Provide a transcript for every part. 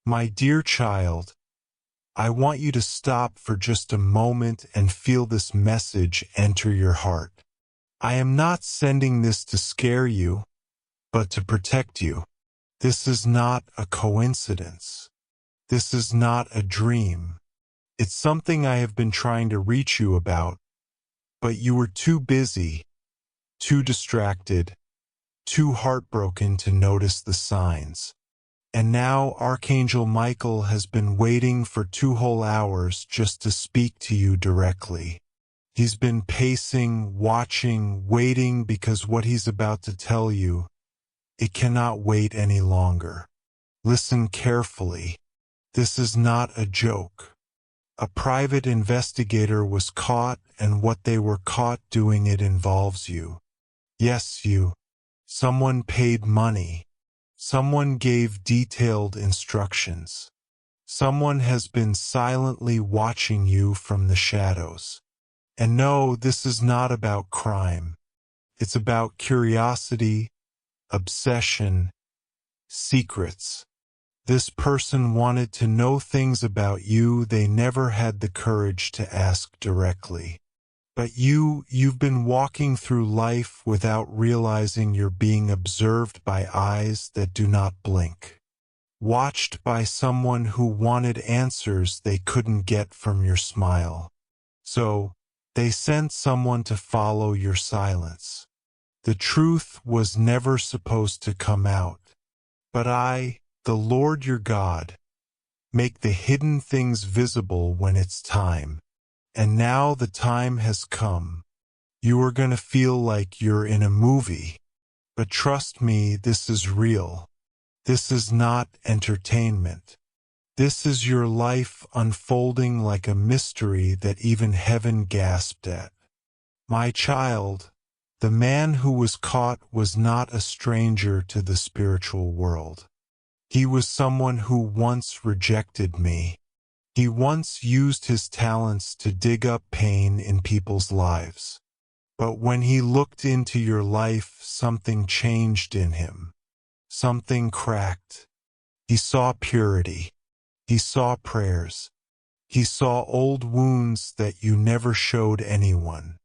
My dear child, I want you to stop for just a moment and feel this message enter your heart. I am not sending this to scare you, but to protect you. This is not a coincidence. This is not a dream. It's something I have been trying to reach you about, but you were too busy, too distracted, too heartbroken to notice the signs. And now Archangel Michael has been waiting for 2 whole hours just to speak to you directly. He's been pacing, watching, waiting because what he's about to tell you, it cannot wait any longer. Listen carefully. This is not a joke. A private investigator was caught, and what they were caught doing, it involves you. Yes, you. Someone paid money. Someone gave detailed instructions. Someone has been silently watching you from the shadows. And no, this is not about crime. It's about curiosity, obsession, secrets. This person wanted to know things about you they never had the courage to ask directly. But you've been walking through life without realizing you're being observed by eyes that do not blink. Watched by someone who wanted answers they couldn't get from your smile. So, they sent someone to follow your silence. The truth was never supposed to come out. But I, the Lord your God, make the hidden things visible when it's time. And now the time has come. You are going to feel like you're in a movie. But trust me, this is real. This is not entertainment. This is your life unfolding like a mystery that even heaven gasped at. My child, the man who was caught was not a stranger to the spiritual world. He was someone who once rejected me. He once used his talents to dig up pain in people's lives. But when he looked into your life, something changed in him. Something cracked. He saw purity. He saw prayers. He saw old wounds that you never showed anyone.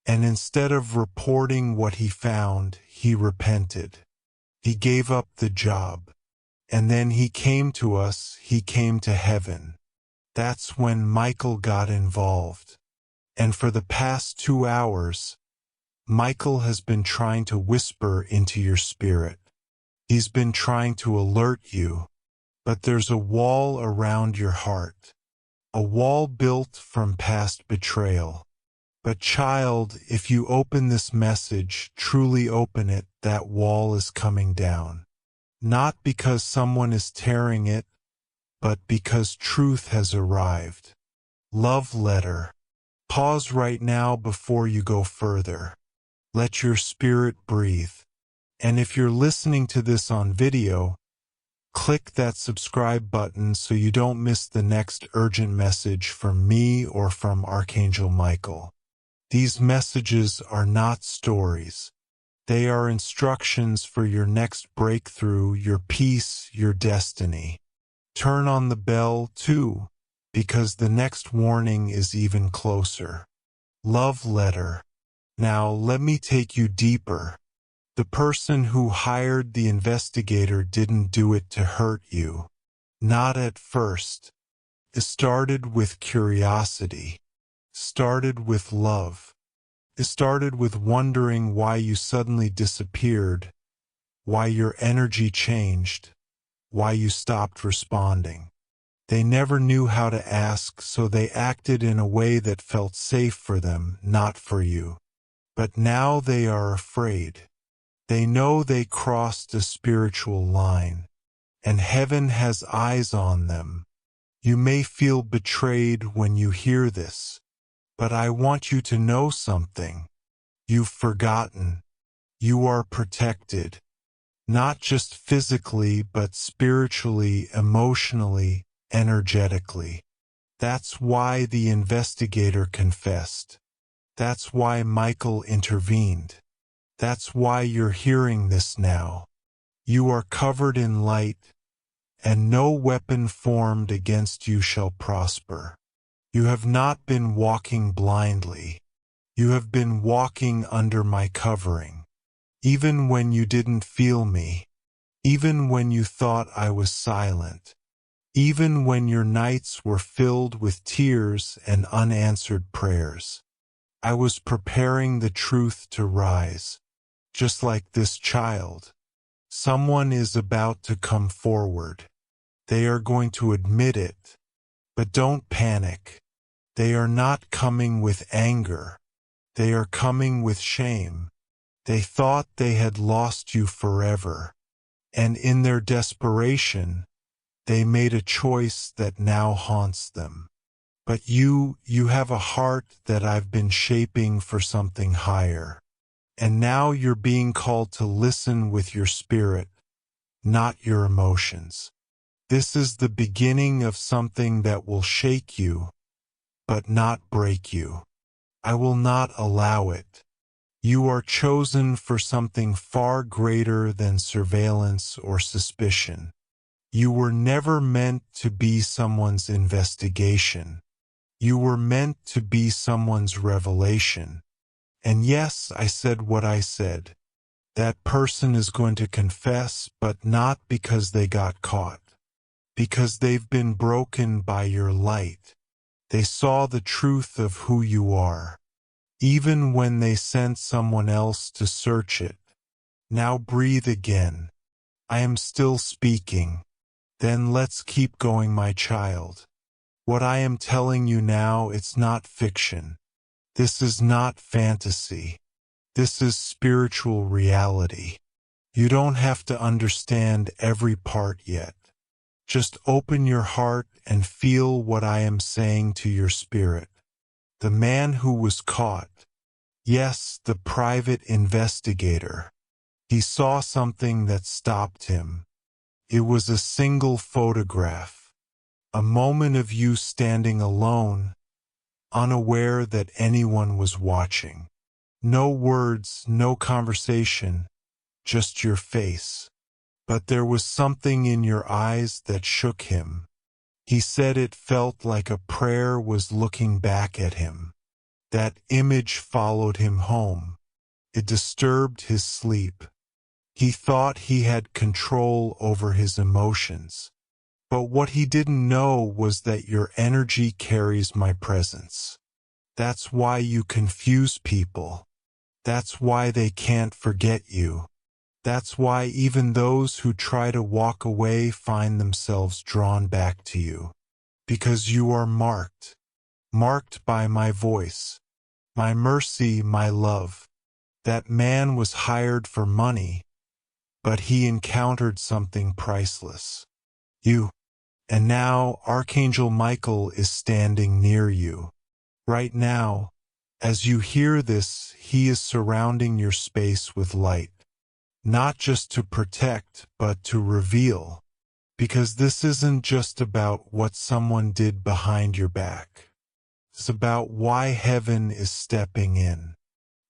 And instead of reporting what he found, he repented. He gave up the job. And then he came to us, he came to heaven. That's when Michael got involved. And for the past 2 hours, Michael has been trying to whisper into your spirit. He's been trying to alert you, but there's a wall around your heart. A wall built from past betrayal. But child, if you open this message, truly open it, that wall is coming down. Not because someone is tearing it, but because truth has arrived. Love letter. Pause right now before you go further. Let your spirit breathe. And if you're listening to this on video, click that subscribe button so you don't miss the next urgent message from me or from Archangel Michael. These messages are not stories. They are instructions for your next breakthrough, your peace, your destiny. Turn on the bell, too, because the next warning is even closer. Love letter. Now, let me take you deeper. The person who hired the investigator didn't do it to hurt you. Not at first. It started with curiosity. Started with love. It started with wondering why you suddenly disappeared, why your energy changed, why you stopped responding. They never knew how to ask, so they acted in a way that felt safe for them, not for you. But now they are afraid. They know they crossed a spiritual line, and heaven has eyes on them. You may feel betrayed when you hear this, but I want you to know something. You've forgotten. You are protected. Not just physically, but spiritually, emotionally, energetically. That's why the investigator confessed. That's why Michael intervened. That's why you're hearing this now. You are covered in light, and no weapon formed against you shall prosper. You have not been walking blindly. You have been walking under my covering. Even when you didn't feel me, even when you thought I was silent, even when your nights were filled with tears and unanswered prayers, I was preparing the truth to rise, just like this child. Someone is about to come forward. They are going to admit it. But don't panic. They are not coming with anger. They are coming with shame. They thought they had lost you forever, and in their desperation, they made a choice that now haunts them. But you have a heart that I've been shaping for something higher. And now you're being called to listen with your spirit, not your emotions. This is the beginning of something that will shake you, but not break you. I will not allow it. You are chosen for something far greater than surveillance or suspicion. You were never meant to be someone's investigation. You were meant to be someone's revelation. And yes, I said what I said. That person is going to confess, but not because they got caught. Because they've been broken by your light. They saw the truth of who you are. Even when they sent someone else to search it. Now breathe again. I am still speaking. Then let's keep going, my child. What I am telling you now, it's not fiction. This is not fantasy. This is spiritual reality. You don't have to understand every part yet. Just open your heart and feel what I am saying to your spirit. The man who was caught. Yes, the private investigator. He saw something that stopped him. It was a single photograph. A moment of you standing alone, unaware that anyone was watching. No words, no conversation, just your face. But there was something in your eyes that shook him. He said it felt like a prayer was looking back at him. That image followed him home. It disturbed his sleep. He thought he had control over his emotions. But what he didn't know was that your energy carries my presence. That's why you confuse people. That's why they can't forget you. That's why even those who try to walk away find themselves drawn back to you. Because you are marked. Marked by my voice. My mercy, my love. That man was hired for money, but he encountered something priceless. You. And now Archangel Michael is standing near you. Right now, as you hear this, he is surrounding your space with light. Not just to protect, but to reveal. Because this isn't just about what someone did behind your back. It's about why heaven is stepping in.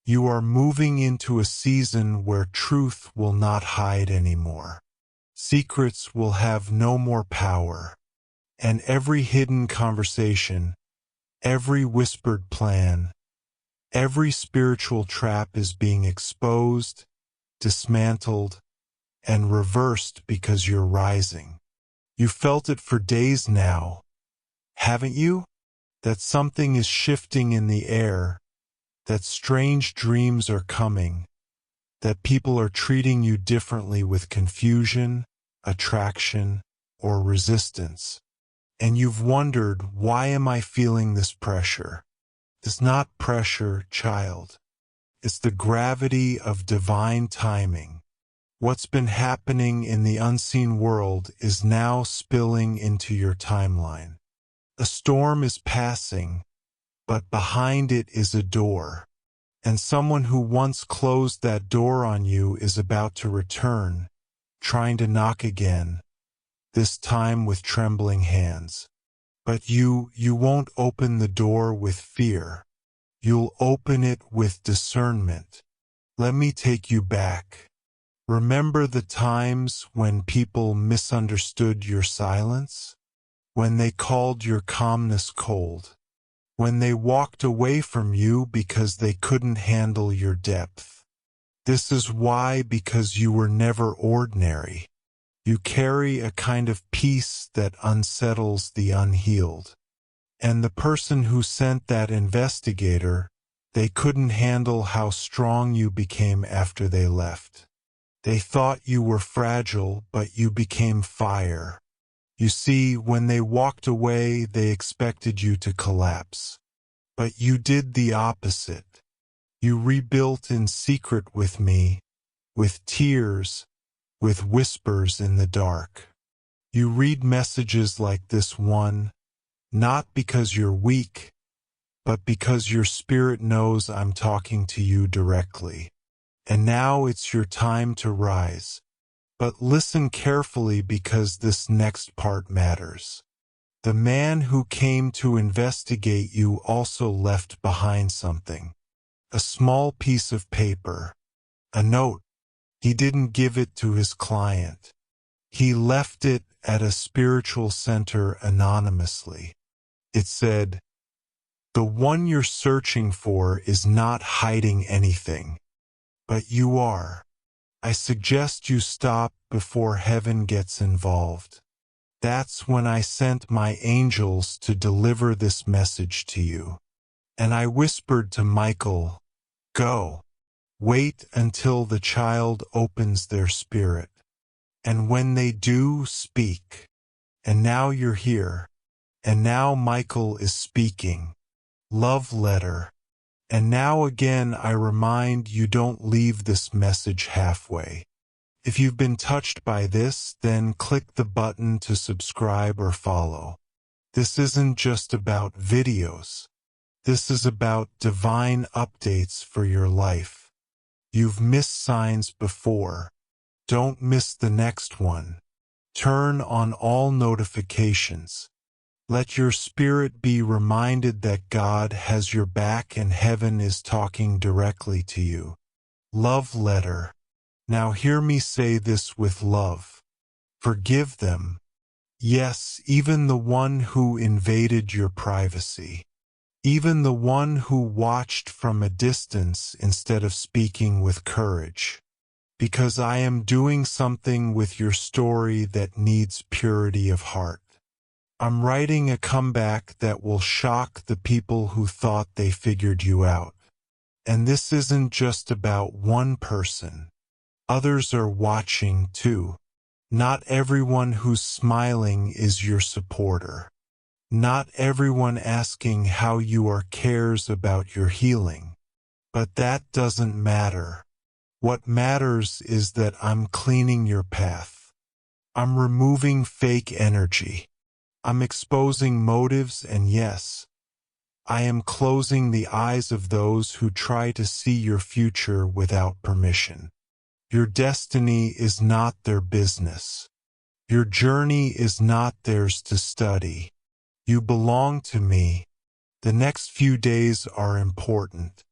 You are moving into a season where truth will not hide anymore. Secrets will have no more power. And every hidden conversation, every whispered plan, every spiritual trap is being exposed, dismantled, and reversed because you're rising. You felt it for days now, haven't you? That something is shifting in the air, that strange dreams are coming, that people are treating you differently with confusion, attraction, or resistance. And you've wondered, why am I feeling this pressure? It's not pressure, child. It's the gravity of divine timing. What's been happening in the unseen world is now spilling into your timeline. A storm is passing, but behind it is a door. And someone who once closed that door on you is about to return, trying to knock again, this time with trembling hands. But you won't open the door with fear. You'll open it with discernment. Let me take you back. Remember the times when people misunderstood your silence? When they called your calmness cold? When they walked away from you because they couldn't handle your depth? This is why, because you were never ordinary. You carry a kind of peace that unsettles the unhealed. And the person who sent that investigator, they couldn't handle how strong you became after they left. They thought you were fragile, but you became fire. You see, when they walked away, they expected you to collapse. But you did the opposite. You rebuilt in secret with me, with tears, with whispers in the dark. You read messages like this one, not because you're weak, but because your spirit knows I'm talking to you directly. And now it's your time to rise. But listen carefully, because this next part matters. The man who came to investigate you also left behind something. A small piece of paper. A note. He didn't give it to his client. He left it at a spiritual center anonymously. It said, "The one you're searching for is not hiding anything, but you are. I suggest you stop before heaven gets involved." That's when I sent my angels to deliver this message to you. And I whispered to Michael, "Go. Wait until the child opens their spirit. And when they do, speak." And now you're here. And now Michael is speaking. Love letter. And now again I remind you, don't leave this message halfway. If you've been touched by this, then click the button to subscribe or follow. This isn't just about videos. This is about divine updates for your life. You've missed signs before. Don't miss the next one. Turn on all notifications. Let your spirit be reminded that God has your back and heaven is talking directly to you. Love letter. Now hear me say this with love. Forgive them. Yes, even the one who invaded your privacy. Even the one who watched from a distance instead of speaking with courage. Because I am doing something with your story that needs purity of heart. I'm writing a comeback that will shock the people who thought they figured you out. And this isn't just about one person. Others are watching too. Not everyone who's smiling is your supporter. Not everyone asking how you are cares about your healing. But that doesn't matter. What matters is that I'm cleaning your path. I'm removing fake energy. I'm exposing motives, and yes, I am closing the eyes of those who try to see your future without permission. Your destiny is not their business. Your journey is not theirs to study. You belong to me. The next few days are important.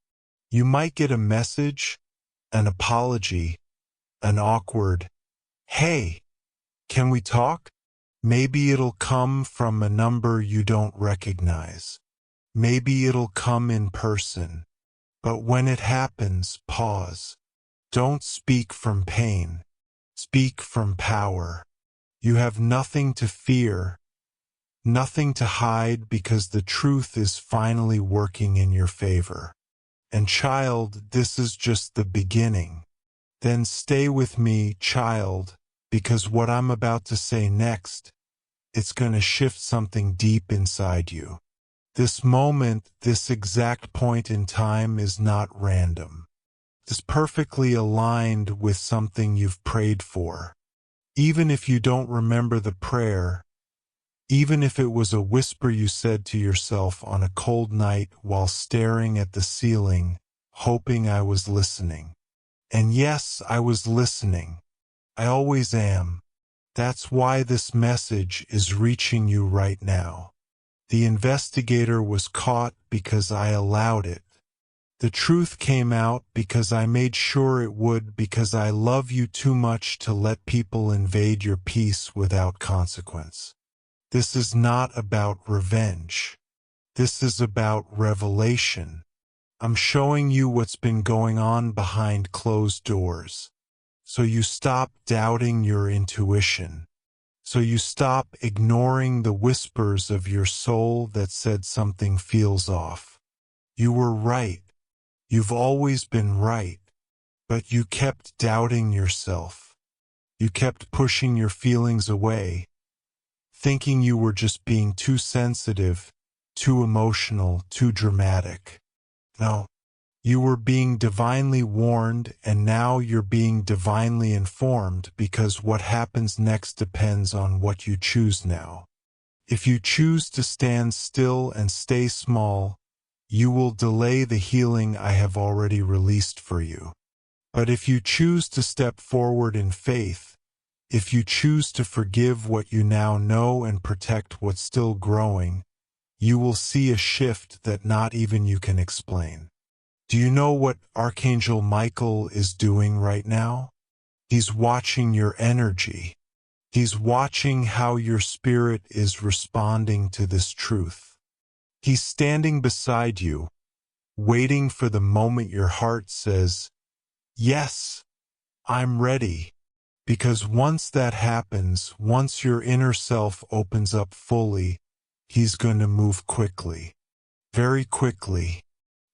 You might get a message, an apology, an awkward, "Hey, can we talk?" Maybe it'll come from a number you don't recognize. Maybe it'll come in person. But when it happens, pause. Don't speak from pain. Speak from power. You have nothing to fear, nothing to hide, because the truth is finally working in your favor. And child, this is just the beginning. Then stay with me, child, because what I'm about to say next, it's going to shift something deep inside you. This moment, this exact point in time is not random. It's perfectly aligned with something you've prayed for. Even if you don't remember the prayer, even if it was a whisper you said to yourself on a cold night while staring at the ceiling, hoping I was listening. And yes, I was listening. I always am. That's why this message is reaching you right now. The investigator was caught because I allowed it. The truth came out because I made sure it would, because I love you too much to let people invade your peace without consequence. This is not about revenge. This is about revelation. I'm showing you what's been going on behind closed doors. So you stop doubting your intuition. So you stop ignoring the whispers of your soul that said something feels off. You were right. You've always been right. But you kept doubting yourself. You kept pushing your feelings away, thinking you were just being too sensitive, too emotional, too dramatic. No. You were being divinely warned, and now you're being divinely informed, because what happens next depends on what you choose now. If you choose to stand still and stay small, you will delay the healing I have already released for you. But if you choose to step forward in faith, if you choose to forgive what you now know and protect what's still growing, you will see a shift that not even you can explain. Do you know what Archangel Michael is doing right now? He's watching your energy. He's watching how your spirit is responding to this truth. He's standing beside you, waiting for the moment your heart says, "Yes, I'm ready." Because once that happens, once your inner self opens up fully, he's going to move quickly, very quickly.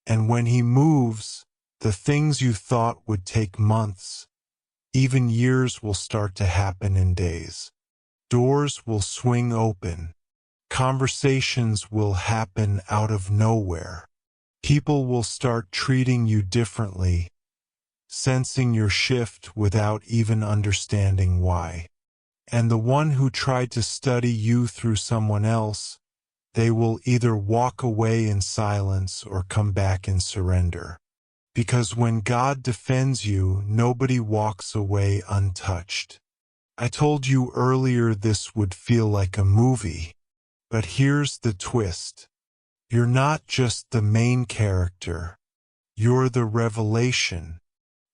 And when he moves, the things you thought would take months, even years, will start to happen in days. Doors will swing open. Conversations will happen out of nowhere. People will start treating you differently, sensing your shift without even understanding why. And the one who tried to study you through someone else, they will either walk away in silence or come back in surrender. Because when God defends you, nobody walks away untouched. I told you earlier this would feel like a movie. But here's the twist. You're not just the main character. You're the revelation.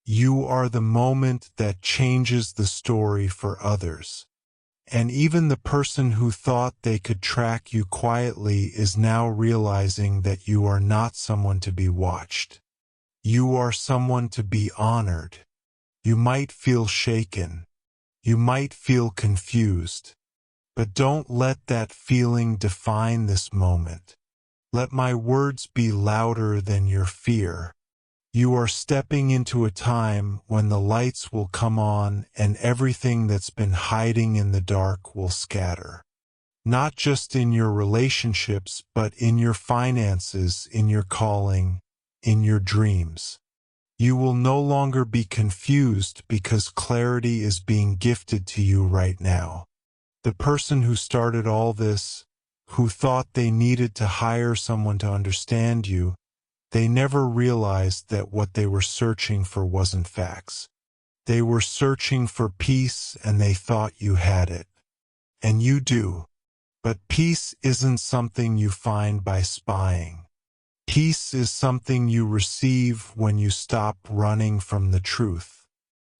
You are the moment that changes the story for others. And even the person who thought they could track you quietly is now realizing that you are not someone to be watched. You are someone to be honored. You might feel shaken. You might feel confused. But don't let that feeling define this moment. Let my words be louder than your fear. You are stepping into a time when the lights will come on and everything that's been hiding in the dark will scatter. Not just in your relationships, but in your finances, in your calling, in your dreams. You will no longer be confused because clarity is being gifted to you right now. The person who started all this, who thought they needed to hire someone to understand you, they never realized that what they were searching for wasn't facts. They were searching for peace, and they thought you had it. And you do. But peace isn't something you find by spying. Peace is something you receive when you stop running from the truth.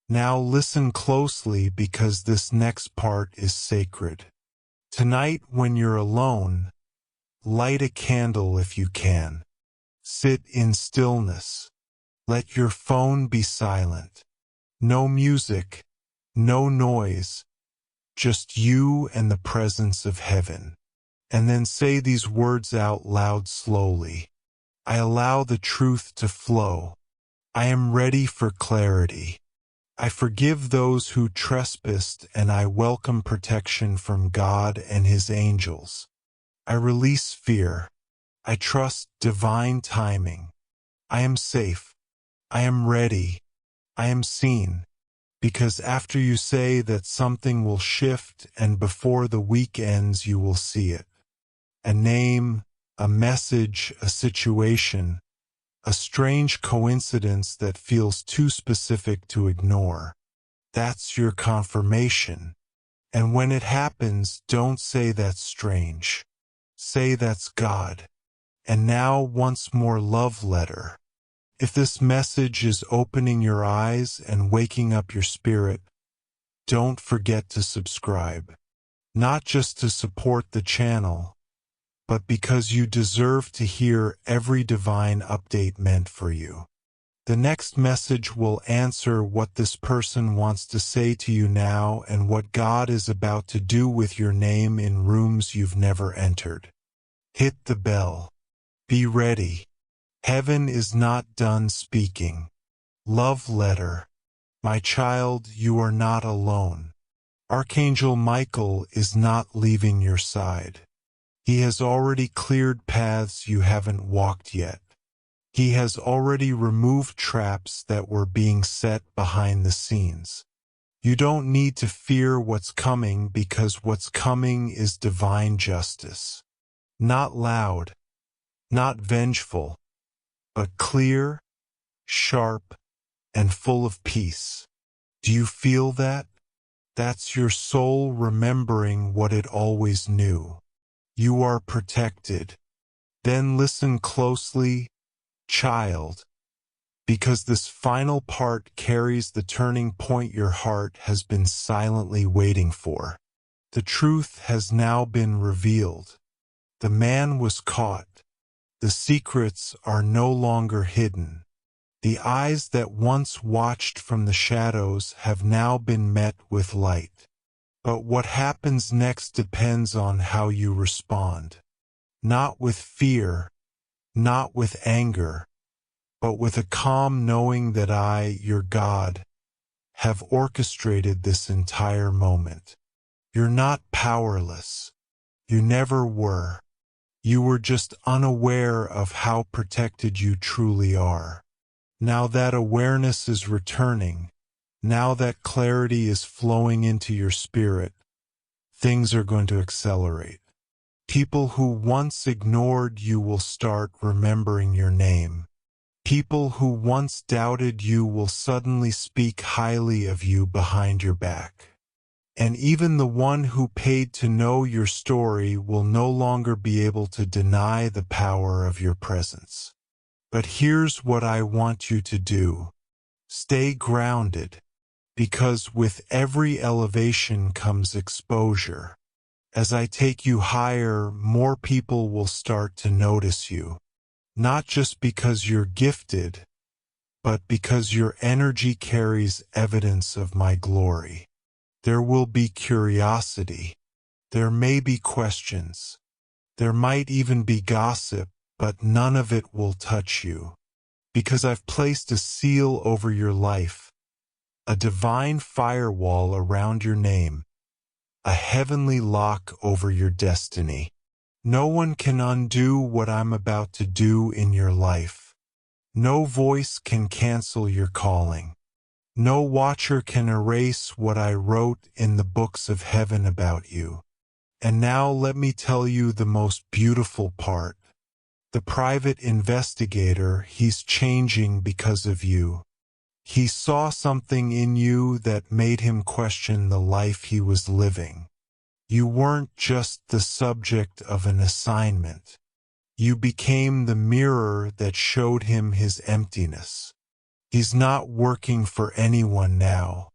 Now listen closely, because this next part is sacred. Tonight, when you're alone, light a candle if you can. Sit in stillness. Let your phone be silent. No music, no noise, just you and the presence of heaven. And then say these words out loud slowly. I allow the truth to flow. I am ready for clarity. I forgive those who trespassed, and I welcome protection from God and His angels. I release fear. I trust divine timing. I am safe. I am ready. I am seen. Because after you say that, something will shift, and before the week ends you will see it. A name, a message, a situation, a strange coincidence that feels too specific to ignore. That's your confirmation. And when it happens, don't say that's strange. Say that's God. And now once more, love letter. If this message is opening your eyes and waking up your spirit, don't forget to subscribe. Not just to support the channel, but because you deserve to hear every divine update meant for you. The next message will answer what this person wants to say to you now and what God is about to do with your name in rooms you've never entered. Hit the bell. Be ready. Heaven is not done speaking. Love letter. My child, you are not alone. Archangel Michael is not leaving your side. He has already cleared paths you haven't walked yet. He has already removed traps that were being set behind the scenes. You don't need to fear what's coming because what's coming is divine justice. Not loud, not vengeful, but clear, sharp, and full of peace. Do you feel that? That's your soul remembering what it always knew. You are protected. Then listen closely, child, because this final part carries the turning point your heart has been silently waiting for. The truth has now been revealed. The man was caught. The secrets are no longer hidden. The eyes that once watched from the shadows have now been met with light. But what happens next depends on how you respond. Not with fear, not with anger, but with a calm knowing that I, your God, have orchestrated this entire moment. You're not powerless. You never were. You were just unaware of how protected you truly are. Now that awareness is returning, now that clarity is flowing into your spirit, things are going to accelerate. People who once ignored you will start remembering your name. People who once doubted you will suddenly speak highly of you behind your back. And even the one who paid to know your story will no longer be able to deny the power of your presence. But here's what I want you to do. Stay grounded, because with every elevation comes exposure. As I take you higher, more people will start to notice you. Not just because you're gifted, but because your energy carries evidence of my glory. There will be curiosity. There may be questions. There might even be gossip, but none of it will touch you. Because I've placed a seal over your life, a divine firewall around your name, a heavenly lock over your destiny. No one can undo what I'm about to do in your life. No voice can cancel your calling. No watcher can erase what I wrote in the books of heaven about you. And now let me tell you the most beautiful part. The private investigator, he's changing because of you. He saw something in you that made him question the life he was living. You weren't just the subject of an assignment. You became the mirror that showed him his emptiness. He's not working for anyone now.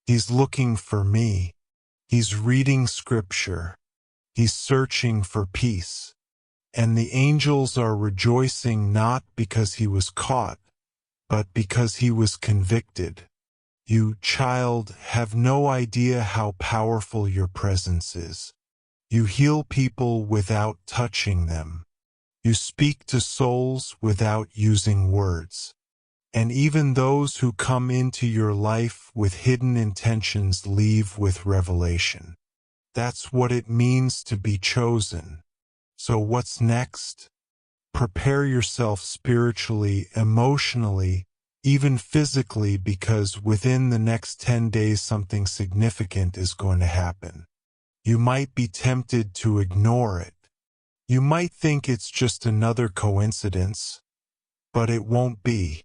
He's looking for me. He's reading scripture. He's searching for peace. And the angels are rejoicing not because he was caught, but because he was convicted. You, child, have no idea how powerful your presence is. You heal people without touching them. You speak to souls without using words. And even those who come into your life with hidden intentions leave with revelation. That's what it means to be chosen. So what's next? Prepare yourself spiritually, emotionally, even physically, because within the next 10 days something significant is going to happen. You might be tempted to ignore it. You might think it's just another coincidence, but it won't be.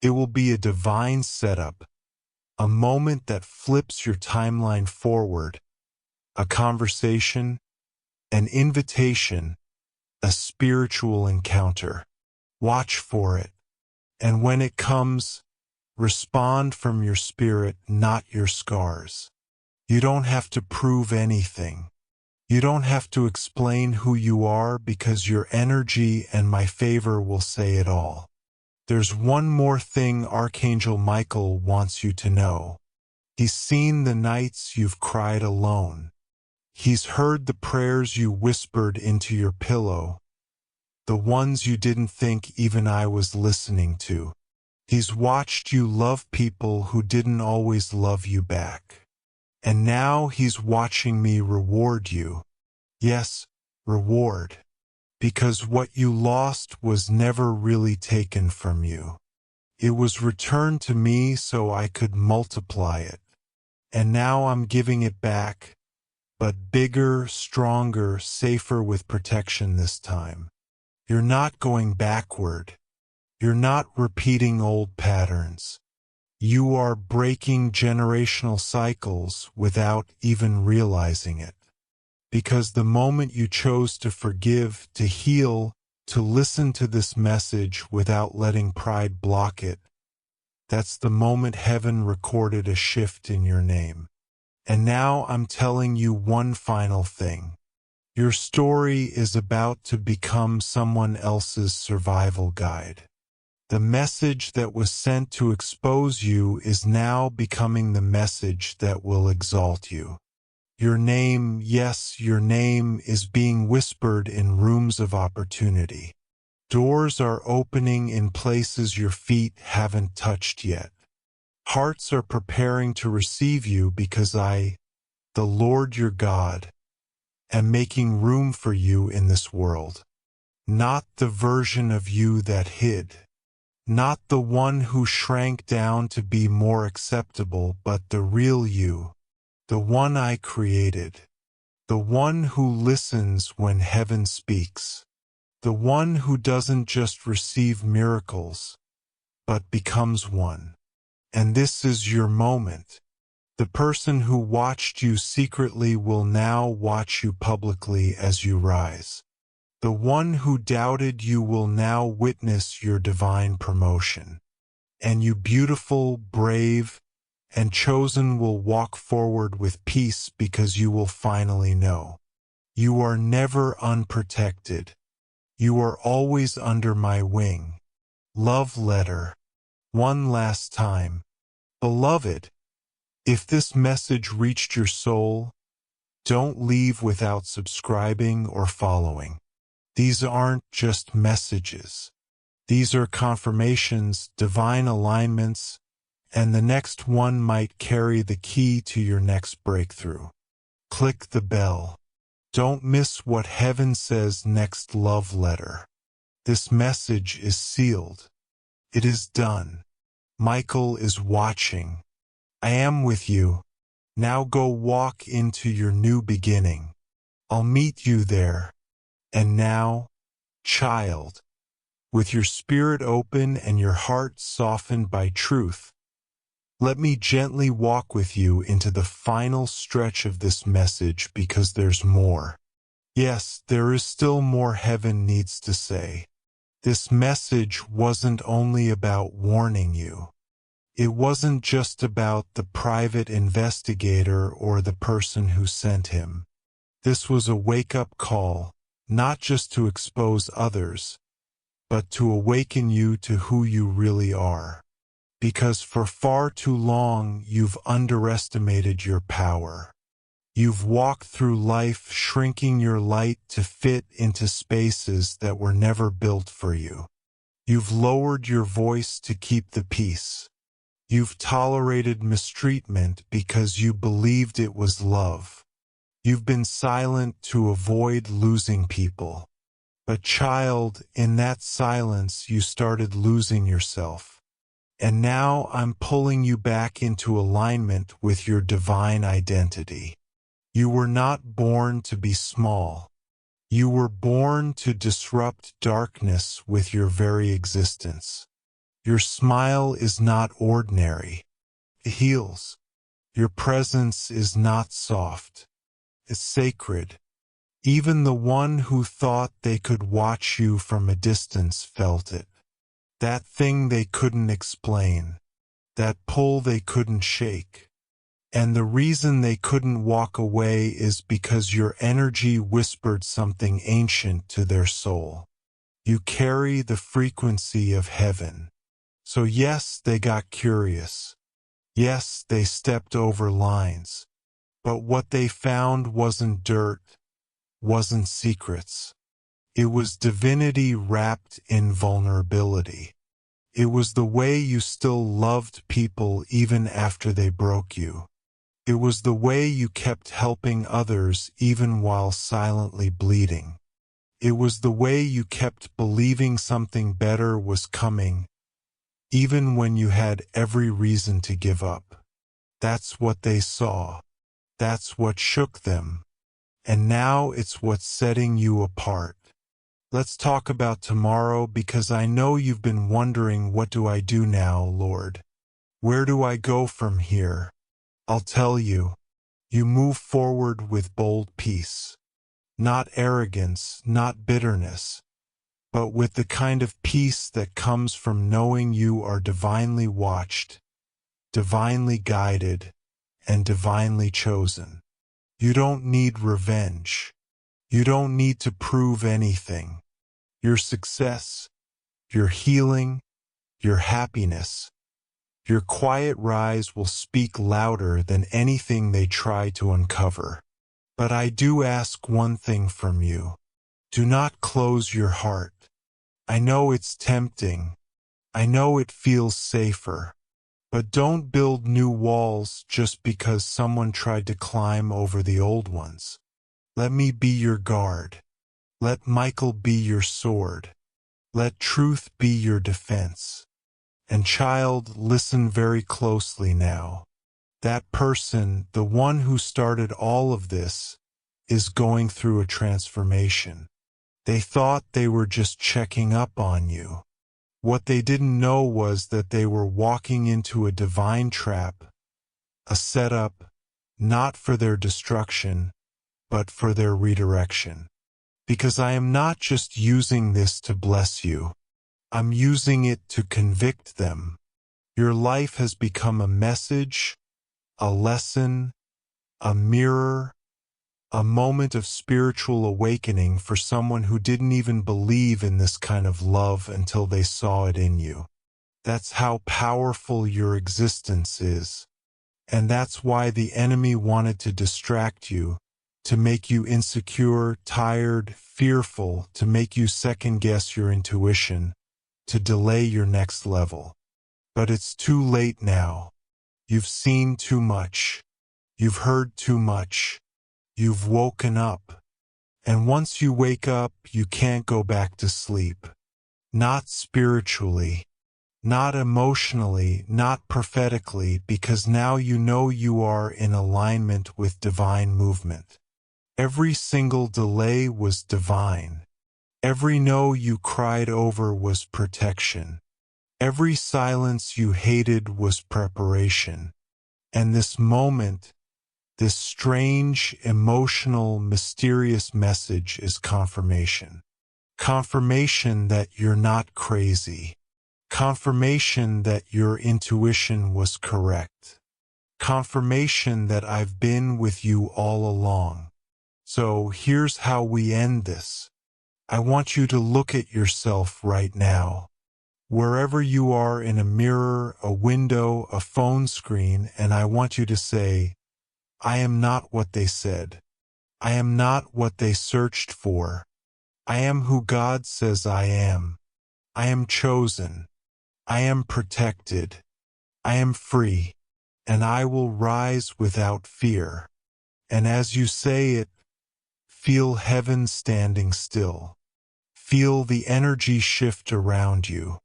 It will be a divine setup, a moment that flips your timeline forward, a conversation, an invitation, a spiritual encounter. Watch for it. And when it comes, respond from your spirit, not your scars. You don't have to prove anything. You don't have to explain who you are because your energy and my favor will say it all. There's one more thing Archangel Michael wants you to know. He's seen the nights you've cried alone. He's heard the prayers you whispered into your pillow, the ones you didn't think even I was listening to. He's watched you love people who didn't always love you back. And now he's watching me reward you. Yes, reward. Because what you lost was never really taken from you. It was returned to me so I could multiply it. And now I'm giving it back, but bigger, stronger, safer with protection this time. You're not going backward. You're not repeating old patterns. You are breaking generational cycles without even realizing it. Because the moment you chose to forgive, to heal, to listen to this message without letting pride block it, that's the moment heaven recorded a shift in your name. And now I'm telling you one final thing. Your story is about to become someone else's survival guide. The message that was sent to expose you is now becoming the message that will exalt you. Your name, yes, your name is being whispered in rooms of opportunity. Doors are opening in places your feet haven't touched yet. Hearts are preparing to receive you because I, the Lord your God, am making room for you in this world. Not the version of you that hid. Not the one who shrank down to be more acceptable, but the real you. The one I created. The one who listens when heaven speaks. The one who doesn't just receive miracles, but becomes one. And this is your moment. The person who watched you secretly will now watch you publicly as you rise. The one who doubted you will now witness your divine promotion. And you beautiful, brave, and chosen will walk forward with peace because you will finally know. You are never unprotected. You are always under my wing. Love letter. One last time. Beloved, if this message reached your soul, don't leave without subscribing or following. These aren't just messages. These are confirmations, divine alignments, and the next one might carry the key to your next breakthrough. Click the bell. Don't miss what heaven says next. Love letter. This message is sealed. It is done. Michael is watching. I am with you. Now go walk into your new beginning. I'll meet you there. And now, child, with your spirit open and your heart softened by truth, let me gently walk with you into the final stretch of this message because there's more. Yes, there is still more heaven needs to say. This message wasn't only about warning you. It wasn't just about the private investigator or the person who sent him. This was a wake-up call, not just to expose others, but to awaken you to who you really are. Because for far too long you've underestimated your power. You've walked through life shrinking your light to fit into spaces that were never built for you. You've lowered your voice to keep the peace. You've tolerated mistreatment because you believed it was love. You've been silent to avoid losing people. But child, in that silence you started losing yourself. And now I'm pulling you back into alignment with your divine identity. You were not born to be small. You were born to disrupt darkness with your very existence. Your smile is not ordinary. It heals. Your presence is not soft. It's sacred. Even the one who thought they could watch you from a distance felt it. That thing they couldn't explain. That pull they couldn't shake. And the reason they couldn't walk away is because your energy whispered something ancient to their soul. You carry the frequency of heaven. So yes, they got curious. Yes, they stepped over lines. But what they found wasn't dirt, wasn't secrets. It was divinity wrapped in vulnerability. It was the way you still loved people even after they broke you. It was the way you kept helping others even while silently bleeding. It was the way you kept believing something better was coming, even when you had every reason to give up. That's what they saw. That's what shook them. And now it's what's setting you apart. Let's talk about tomorrow because I know you've been wondering, what do I do now, Lord? Where do I go from here? I'll tell you. You move forward with bold peace. Not arrogance, not bitterness, but with the kind of peace that comes from knowing you are divinely watched, divinely guided, and divinely chosen. You don't need revenge. You don't need to prove anything. Your success, your healing, your happiness, your quiet rise will speak louder than anything they try to uncover. But I do ask one thing from you. Do not close your heart. I know it's tempting. I know it feels safer. But don't build new walls just because someone tried to climb over the old ones. Let me be your guard. Let Michael be your sword. Let truth be your defense. And child, listen very closely now. That person, the one who started all of this, is going through a transformation. They thought they were just checking up on you. What they didn't know was that they were walking into a divine trap, a setup, not for their destruction, but for their redirection. Because I am not just using this to bless you. I'm using it to convict them. Your life has become a message, a lesson, a mirror, a moment of spiritual awakening for someone who didn't even believe in this kind of love until they saw it in you. That's how powerful your existence is. And that's why the enemy wanted to distract you, to make you insecure, tired, fearful, to make you second-guess your intuition, to delay your next level. But it's too late now. You've seen too much. You've heard too much. You've woken up. And once you wake up, you can't go back to sleep. Not spiritually, not emotionally, not prophetically, because now you know you are in alignment with divine movement. Every single delay was divine. Every no you cried over was protection. Every silence you hated was preparation. And this moment, this strange, emotional, mysterious message is confirmation. Confirmation that you're not crazy. Confirmation that your intuition was correct. Confirmation that I've been with you all along. So here's how we end this. I want you to look at yourself right now. Wherever you are, in a mirror, a window, a phone screen, and I want you to say, I am not what they said. I am not what they searched for. I am who God says I am. I am chosen. I am protected. I am free. And I will rise without fear. And as you say it, feel heaven standing still. Feel the energy shift around you.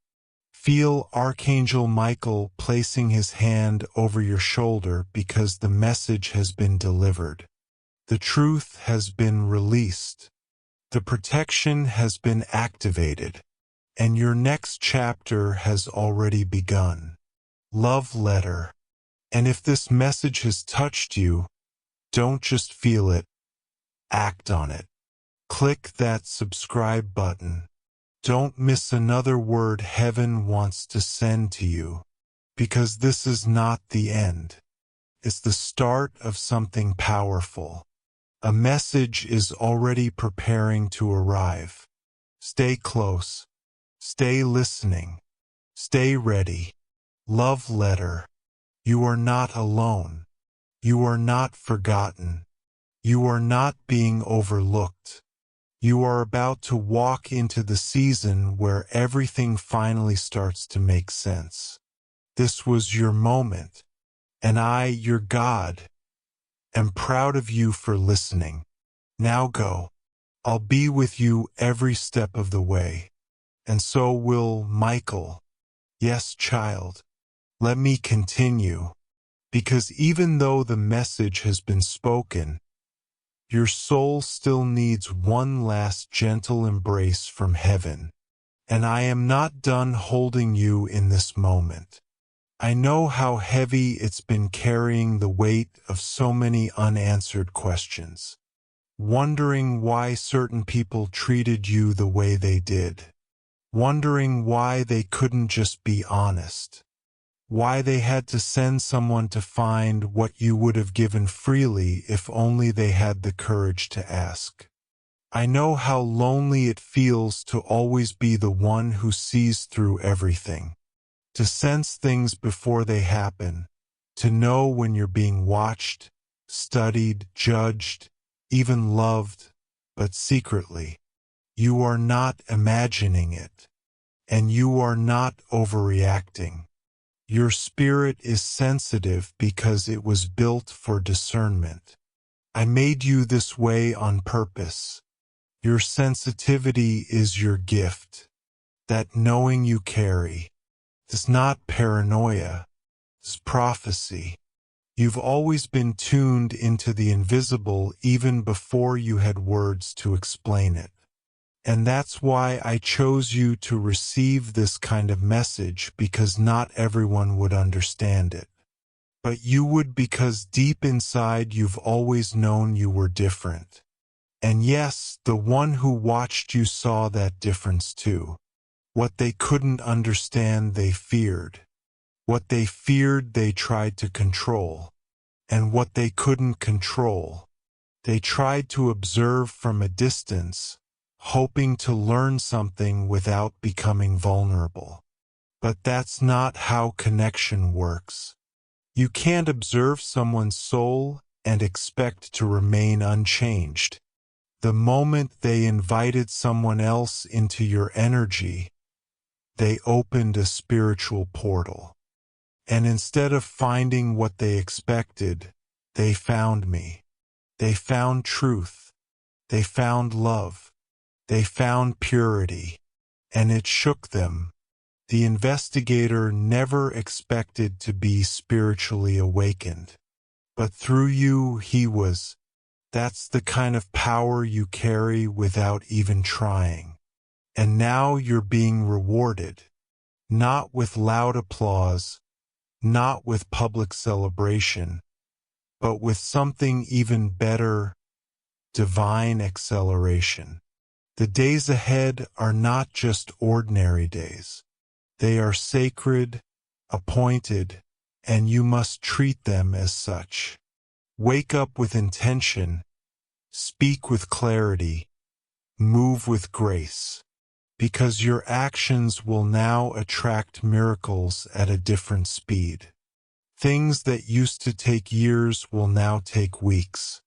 Feel Archangel Michael placing his hand over your shoulder because the message has been delivered. The truth has been released. The protection has been activated. And your next chapter has already begun. Love letter. And if this message has touched you, don't just feel it. Act on it. Click that subscribe button. Don't miss another word heaven wants to send to you, because this is not the end. It's the start of something powerful. A message is already preparing to arrive. Stay close. Stay listening. Stay ready. Love letter. You are not alone. You are not forgotten. You are not being overlooked. You are about to walk into the season where everything finally starts to make sense. This was your moment, and I, your God, am proud of you for listening. Now go. I'll be with you every step of the way. And so will Michael. Yes, child. Let me continue. Because even though the message has been spoken, your soul still needs one last gentle embrace from heaven. And I am not done holding you in this moment. I know how heavy it's been carrying the weight of so many unanswered questions. Wondering why certain people treated you the way they did. Wondering why they couldn't just be honest. Why they had to send someone to find what you would have given freely if only they had the courage to ask. I know how lonely it feels to always be the one who sees through everything. To sense things before they happen. To know when you're being watched, studied, judged, even loved, but secretly. You are not imagining it. And you are not overreacting. Your spirit is sensitive because it was built for discernment. I made you this way on purpose. Your sensitivity is your gift. That knowing you carry. It's not paranoia. It's prophecy. You've always been tuned into the invisible even before you had words to explain it. And that's why I chose you to receive this kind of message, because not everyone would understand it. But you would, because deep inside you've always known you were different. And yes, the one who watched you saw that difference too. What they couldn't understand they feared. What they feared they tried to control. And what they couldn't control, they tried to observe from a distance, hoping to learn something without becoming vulnerable. But that's not how connection works. You can't observe someone's soul and expect to remain unchanged. The moment they invited someone else into your energy, they opened a spiritual portal. And instead of finding what they expected, they found me. They found truth. They found love. They found purity. And it shook them. The investigator never expected to be spiritually awakened. But through you he was. That's the kind of power you carry without even trying. And now you're being rewarded. Not with loud applause, not with public celebration, but with something even better, divine acceleration. The days ahead are not just ordinary days. They are sacred, appointed, and you must treat them as such. Wake up with intention, speak with clarity, move with grace. Because your actions will now attract miracles at a different speed. Things that used to take years will now take weeks.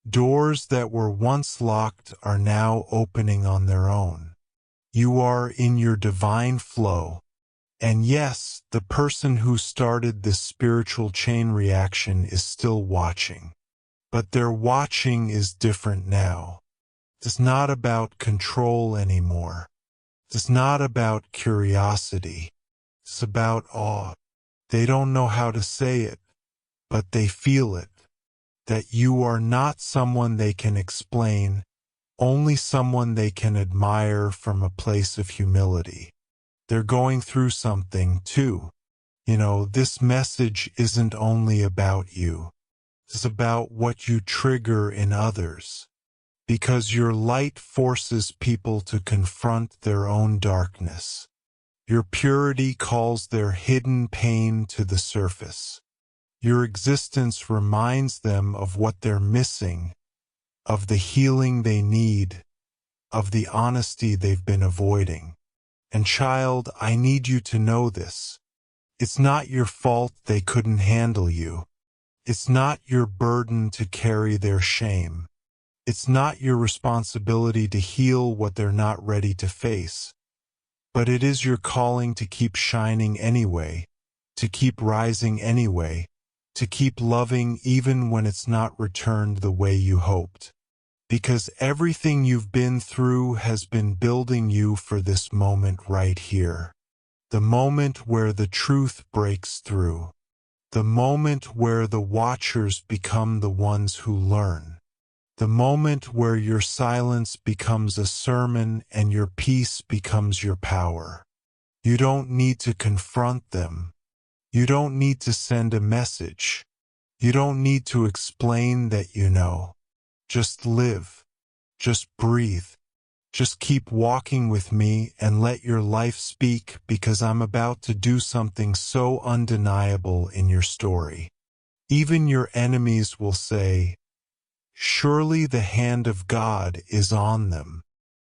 Doors that were once locked are now opening on their own. You are in your divine flow. And yes, the person who started this spiritual chain reaction is still watching. But their watching is different now. It's not about control anymore. It's not about curiosity. It's about awe. They don't know how to say it, but they feel it. That you are not someone they can explain, only someone they can admire from a place of humility. They're going through something too. This message isn't only about you. It's about what you trigger in others. because your light forces people to confront their own darkness. Your purity calls their hidden pain to the surface. Your existence reminds them of what they're missing, of the healing they need, of the honesty they've been avoiding. And child, I need you to know this. It's not your fault they couldn't handle you. It's not your burden to carry their shame. It's not your responsibility to heal what they're not ready to face. But it is your calling to keep shining anyway, to keep rising anyway, to keep loving even when it's not returned the way you hoped. Because everything you've been through has been building you for this moment right here. The moment where the truth breaks through. The moment where the watchers become the ones who learn. The moment where your silence becomes a sermon and your peace becomes your power. You don't need to confront them. You don't need to send a message. You don't need to explain that you know. Just live. Just breathe. Just keep walking with me and let your life speak, because I'm about to do something so undeniable in your story. Even your enemies will say, surely the hand of God is on them.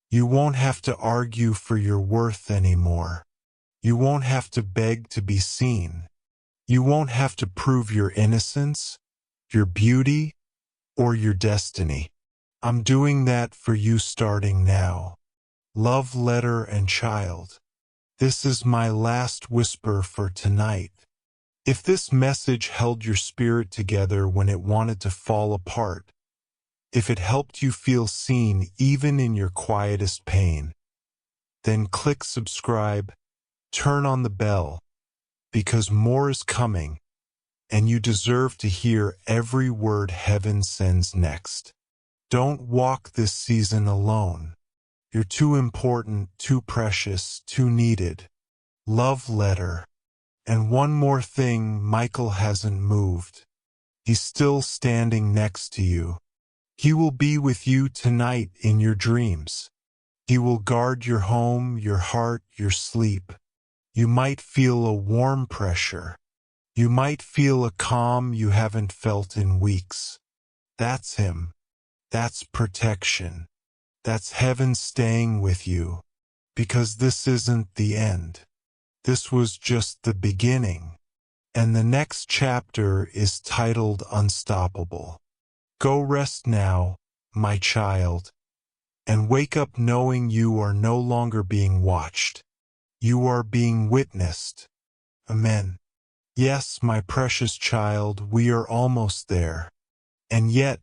You won't have to argue for your worth anymore. You won't have to beg to be seen. You won't have to prove your innocence, your beauty, or your destiny. I'm doing that for you starting now. Love letter and child. This is my last whisper for tonight. If this message held your spirit together when it wanted to fall apart, if it helped you feel seen even in your quietest pain, then click subscribe, turn on the bell, because more is coming, and you deserve to hear every word heaven sends next. Don't walk this season alone. You're too important, too precious, too needed. Love letter. And one more thing, Michael hasn't moved. He's still standing next to you. He will be with you tonight in your dreams. He will guard your home, your heart, your sleep. You might feel a warm pressure. You might feel a calm you haven't felt in weeks. That's him. That's protection. That's heaven staying with you. Because this isn't the end. This was just the beginning. And the next chapter is titled Unstoppable. Go rest now, my child, and wake up knowing you are no longer being watched. You are being witnessed. Amen. Yes, my precious child, we are almost there. And yet,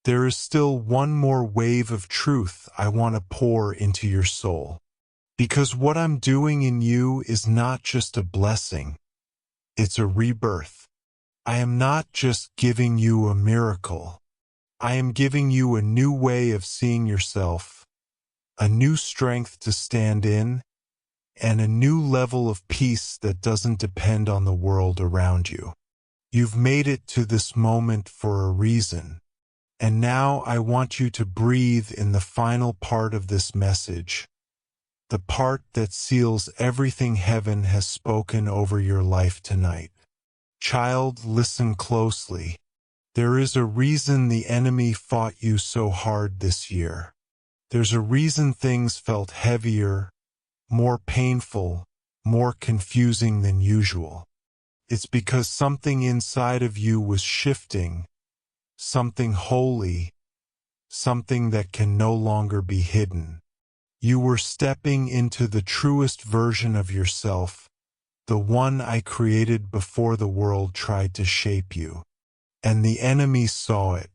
there is still one more wave of truth I want to pour into your soul. Because what I'm doing in you is not just a blessing. It's a rebirth. I am not just giving you a miracle. I am giving you a new way of seeing yourself, a new strength to stand in, and a new level of peace that doesn't depend on the world around you. You've made it to this moment for a reason. And now I want you to breathe in the final part of this message, the part that seals everything heaven has spoken over your life tonight. Child, listen closely. There is a reason the enemy fought you so hard this year. There's a reason things felt heavier, more painful, more confusing than usual. It's because something inside of you was shifting, something holy, something that can no longer be hidden. You were stepping into the truest version of yourself, the one I created before the world tried to shape you. And the enemy saw it.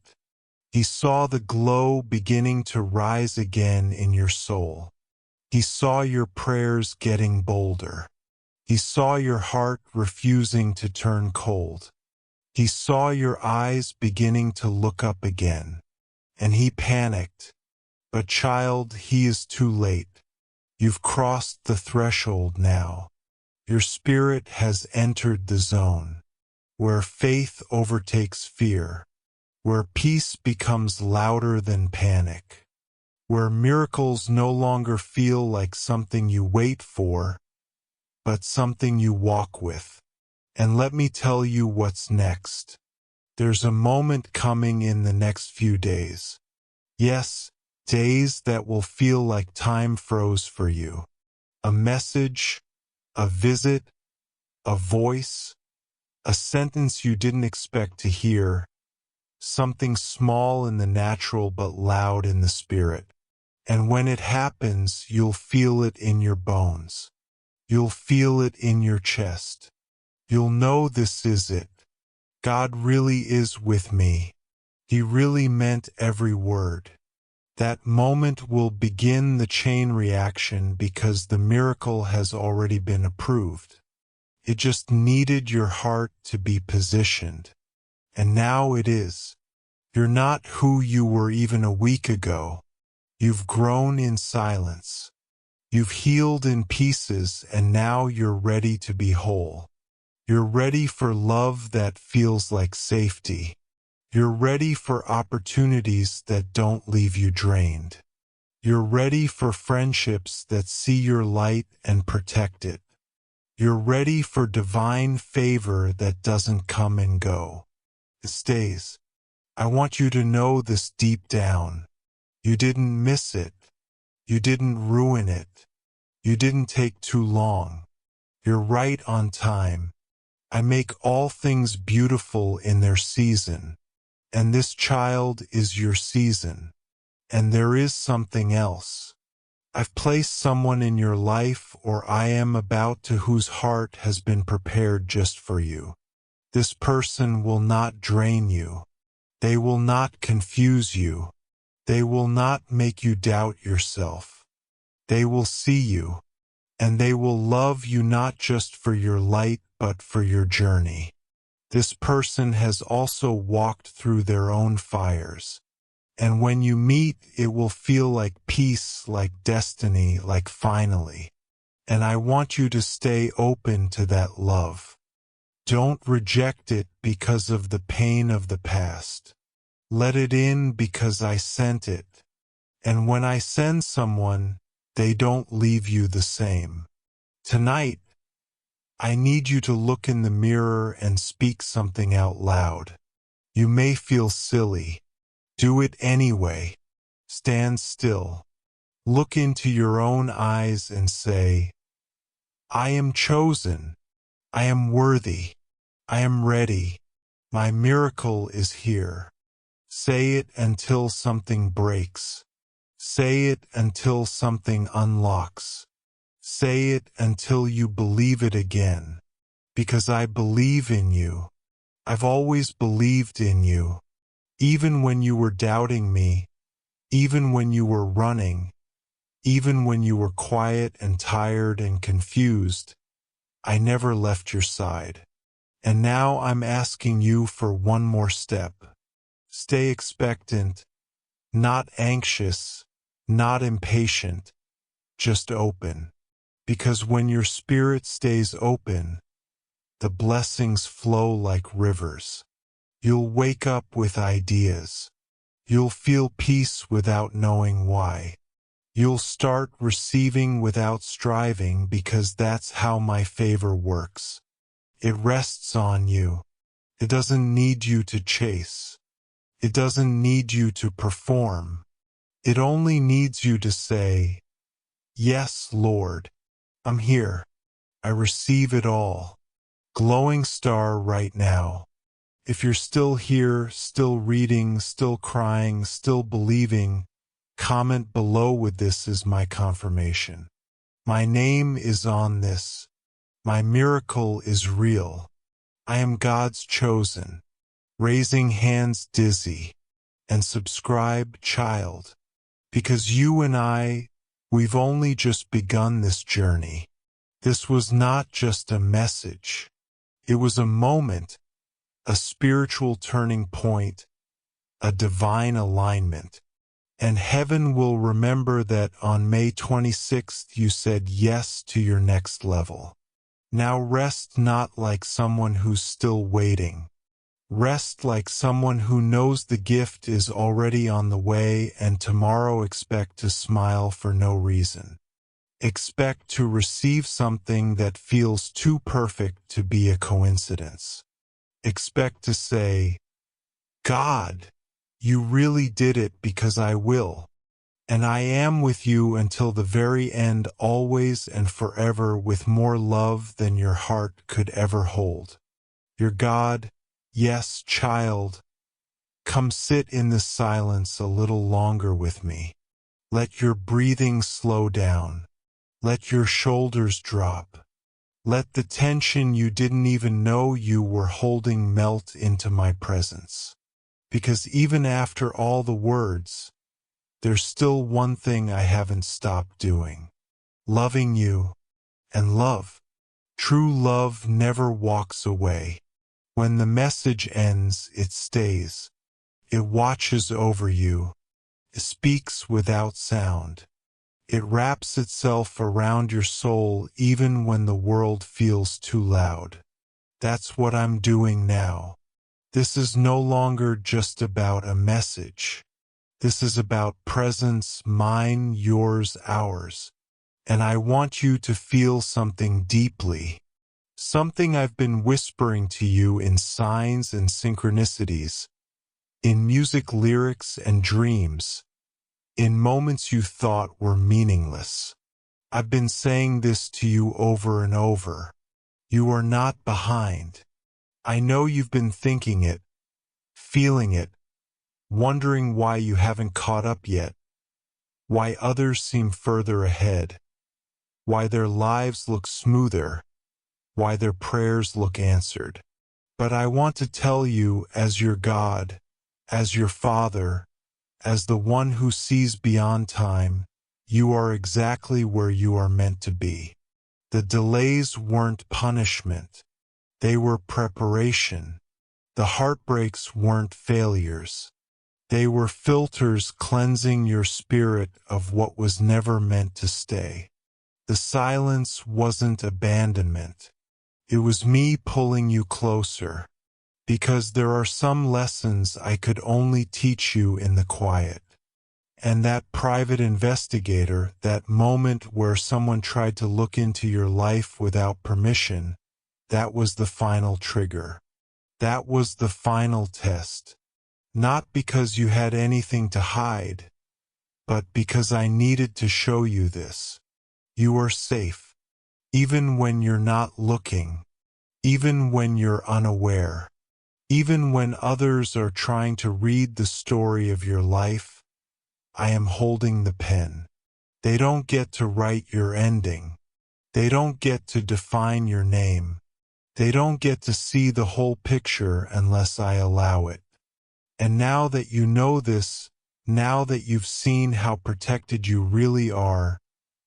He saw the glow beginning to rise again in your soul. He saw your prayers getting bolder. He saw your heart refusing to turn cold. He saw your eyes beginning to look up again. And he panicked. But child, he is too late. You've crossed the threshold now. Your spirit has entered the zone, where faith overtakes fear, where peace becomes louder than panic, where miracles no longer feel like something you wait for, but something you walk with. And let me tell you what's next. There's a moment coming in the next few days. Yes, days that will feel like time froze for you. A message, a visit, a voice, a sentence you didn't expect to hear, something small in the natural but loud in the spirit. And when it happens, you'll feel it in your bones. You'll feel it in your chest. You'll know this is it. God really is with me. He really meant every word. That moment will begin the chain reaction because the miracle has already been approved. It just needed your heart to be positioned. And now it is. You're not who you were even a week ago. You've grown in silence. You've healed in pieces, and now you're ready to be whole. You're ready for love that feels like safety. You're ready for opportunities that don't leave you drained. You're ready for friendships that see your light and protect it. You're ready for divine favor that doesn't come and go. It stays. I want you to know this deep down. You didn't miss it. You didn't ruin it. You didn't take too long. You're right on time. I make all things beautiful in their season. And this child is your season. And there is something else. I've placed someone in your life, or I am about to, whose heart has been prepared just for you. This person will not drain you. They will not confuse you. They will not make you doubt yourself. They will see you, and they will love you not just for your light but for your journey. This person has also walked through their own fires. And when you meet, it will feel like peace, like destiny, like finally. And I want you to stay open to that love. Don't reject it because of the pain of the past. Let it in because I sent it. And when I send someone, they don't leave you the same. Tonight, I need you to look in the mirror and speak something out loud. You may feel silly. Do it anyway. Stand still. Look into your own eyes and say, I am chosen. I am worthy. I am ready. My miracle is here. Say it until something breaks. Say it until something unlocks. Say it until you believe it again. Because I believe in you. I've always believed in you. Even when you were doubting me, even when you were running, even when you were quiet and tired and confused, I never left your side. And now I'm asking you for one more step. Stay expectant, not anxious, not impatient, just open. Because when your spirit stays open, the blessings flow like rivers. You'll wake up with ideas. You'll feel peace without knowing why. You'll start receiving without striving because that's how my favor works. It rests on you. It doesn't need you to chase. It doesn't need you to perform. It only needs you to say, Yes, Lord. I'm here. I receive it all. Glowing star right now. If you're still here, still reading, still crying, still believing, comment below with "This is my confirmation. My name is on this. My miracle is real. I am God's chosen." Raising hands dizzy. And subscribe, child. Because you and I, we've only just begun this journey. This was not just a message. It was a moment, a spiritual turning point, a divine alignment. And heaven will remember that on May 26th you said yes to your next level. Now rest not like someone who's still waiting. Rest like someone who knows the gift is already on the way, and tomorrow expect to smile for no reason. Expect to receive something that feels too perfect to be a coincidence. Expect to say, God, you really did it because I will. And I am with you until the very end, always and forever, with more love than your heart could ever hold. Your God, yes, child, come sit in this silence a little longer with me. Let your breathing slow down. Let your shoulders drop. Let the tension you didn't even know you were holding melt into my presence. Because even after all the words, there's still one thing I haven't stopped doing. Loving you. And love. True love never walks away. When the message ends, it stays. It watches over you. It speaks without sound. It wraps itself around your soul even when the world feels too loud. That's what I'm doing now. This is no longer just about a message. This is about presence, mine, yours, ours. And I want you to feel something deeply. Something I've been whispering to you in signs and synchronicities, in music lyrics and dreams, in moments you thought were meaningless. I've been saying this to you over and over. You are not behind. I know you've been thinking it, feeling it, wondering why you haven't caught up yet, why others seem further ahead, why their lives look smoother, why their prayers look answered. But I want to tell you, as your God, as your Father, as the one who sees beyond time, you are exactly where you are meant to be. The delays weren't punishment. They were preparation. The heartbreaks weren't failures. They were filters cleansing your spirit of what was never meant to stay. The silence wasn't abandonment. It was me pulling you closer, because there are some lessons I could only teach you in the quiet. And that private investigator, that moment where someone tried to look into your life without permission, that was the final trigger. That was the final test. Not because you had anything to hide, but because I needed to show you this. You are safe. Even when you're not looking. Even when you're unaware. Even when others are trying to read the story of your life, I am holding the pen. They don't get to write your ending. They don't get to define your name. They don't get to see the whole picture unless I allow it. And now that you know this, now that you've seen how protected you really are,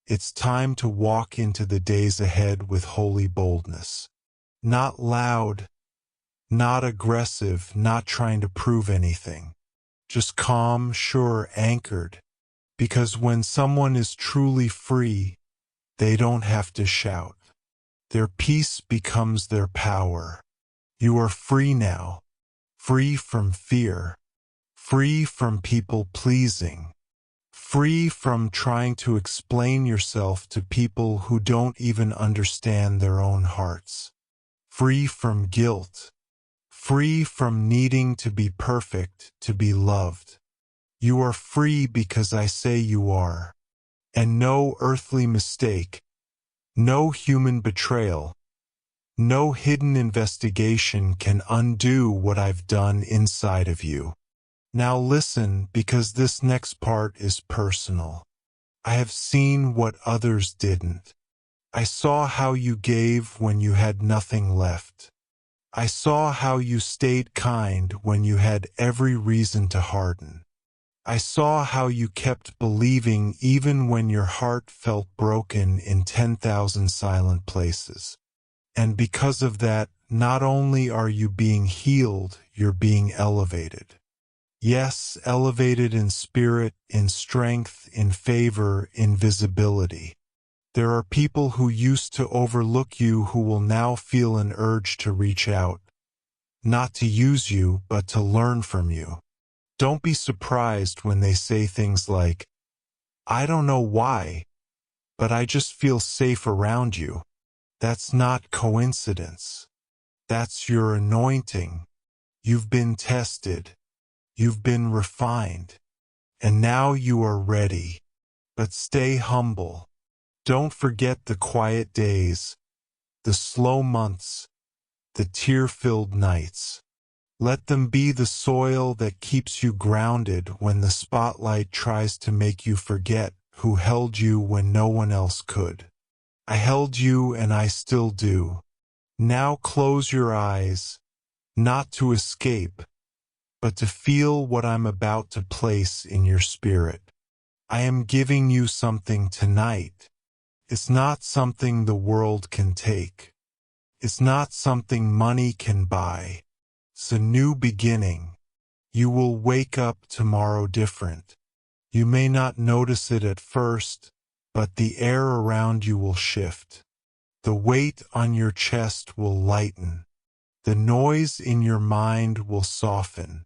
it's time to walk into the days ahead with holy boldness. Not loud, not aggressive, not trying to prove anything. Just calm, sure, anchored. Because when someone is truly free, they don't have to shout. Their peace becomes their power. You are free now. Free from fear. Free from people pleasing. Free from trying to explain yourself to people who don't even understand their own hearts. Free from guilt. Free from needing to be perfect, to be loved. You are free because I say you are. And no earthly mistake, no human betrayal, no hidden investigation can undo what I've done inside of you. Now listen, because this next part is personal. I have seen what others didn't. I saw how you gave when you had nothing left. I saw how you stayed kind when you had every reason to harden. I saw how you kept believing even when your heart felt broken in 10,000 silent places. And because of that, not only are you being healed, you're being elevated. Yes, elevated in spirit, in strength, in favor, in visibility. There are people who used to overlook you who will now feel an urge to reach out. not to use you, but to learn from you. Don't be surprised when they say things like, I don't know why, but I just feel safe around you. That's not coincidence. That's your anointing. You've been tested. You've been refined. And now you are ready. But stay humble. Don't forget the quiet days, the slow months, the tear-filled nights. Let them be the soil that keeps you grounded when the spotlight tries to make you forget who held you when no one else could. I held you and I still do. Now close your eyes, not to escape, but to feel what I'm about to place in your spirit. I am giving you something tonight. It's not something the world can take. It's not something money can buy. It's a new beginning. You will wake up tomorrow different. You may not notice it at first, but the air around you will shift. The weight on your chest will lighten. The noise in your mind will soften.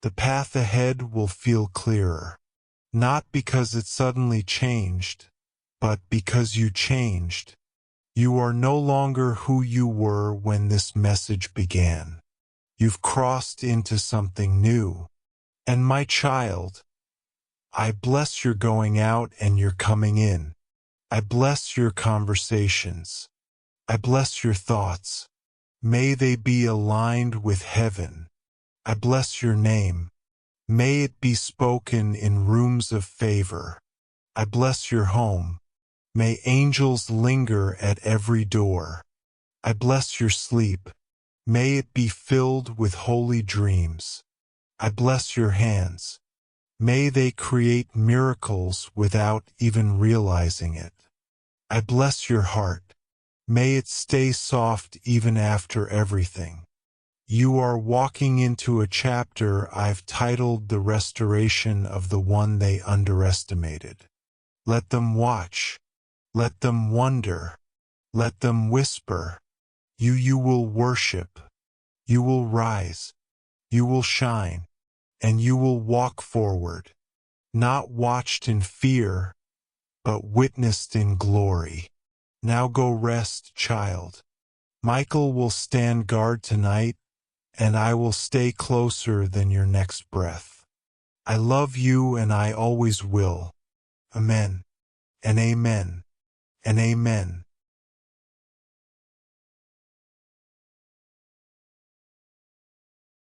The path ahead will feel clearer. Not because it suddenly changed, but because you changed. You are no longer who you were when this message began. You've crossed into something new. And my child, I bless your going out and your coming in. I bless your conversations. I bless your thoughts. May they be aligned with heaven. I bless your name. May it be spoken in rooms of favor. I bless your home. May angels linger at every door. I bless your sleep. May it be filled with holy dreams. I bless your hands. May they create miracles without even realizing it. I bless your heart. May it stay soft even after everything. You are walking into a chapter I've titled The Restoration of the One They Underestimated. Let them watch. Let them wonder. Let them whisper. You will worship. You will rise. You will shine. And you will walk forward. Not watched in fear, but witnessed in glory. Now go rest, child. Michael will stand guard tonight, and I will stay closer than your next breath. I love you and I always will. Amen. And amen. And amen.